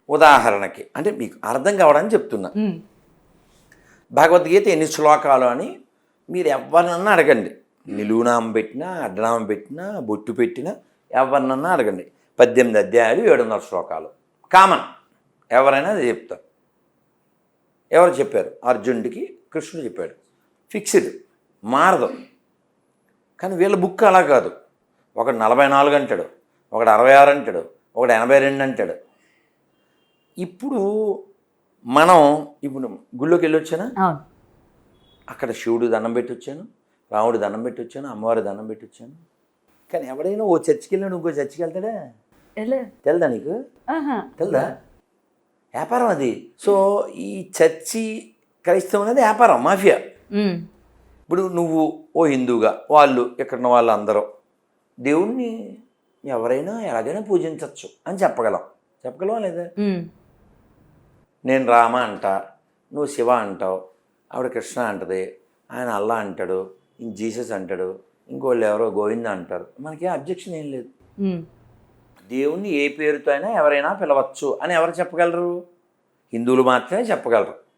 ఉదాహరణకి అంటే మీకు అర్థం కావడానికి చెప్తున్నా. భగవద్గీత ఎన్ని శ్లోకాలు అని మీరు ఎవరినన్నా అడగండి. నిలువునామం పెట్టినా, అడ్డనామం పెట్టినా, బొట్టు పెట్టినా ఎవరినన్నా అడగండి. 18 అధ్యాయాలు 700 శ్లోకాలు కామన్. ఎవరైనా అది చెప్తారు. ఎవరు చెప్పారు? అర్జునుడికి కృష్ణుడు చెప్పాడు. ఫిక్స్డ్, మారదు. కానీ వీళ్ళ బుక్ అలా కాదు. ఒకడు 44 అంటాడు, ఒకడు 66 అంటాడు, ఒకడు 82 అంటాడు. ఇప్పుడు మనం గుళ్ళోకి వెళ్ళి వచ్చానా, అక్కడ శివుడు దండం పెట్టి వచ్చాను, రాముడు దండం పెట్టి వచ్చాను, అమ్మవారి దండం పెట్టి వచ్చాను. కానీ ఎవడైనా ఓ చర్చికి వెళ్ళాడు ఇంకో చర్చికి వెళ్తాడా? తెలుదా నీకు? తెలుదా? వ్యాపారం అది. సో ఈ చర్చి క్రైస్తవం అనేది వ్యాపారం, మాఫియా. ఇప్పుడు నువ్వు ఓ హిందూగా, వాళ్ళు ఎక్కడున్న వాళ్ళు అందరూ దేవుణ్ణి ఎవరైనా ఎలాగైనా పూజించవచ్చు అని చెప్పగలవా లేదా? నేను రామ అంట, నువ్వు శివ అంటావు, ఆవిడ కృష్ణ అంటది, ఆయన అల్లా అంటాడు, ఇంక జీసస్ అంటాడు, ఇంకోళ్ళు ఎవరో గోవింద అంటారు. మనకి అబ్జెక్షన్ ఏం లేదు. దేవుణ్ణి ఏ పేరుతో అయినా ఎవరైనా పిలవచ్చు అని ఎవరు చెప్పగలరు? హిందువులు మాత్రమే చెప్పగలరు.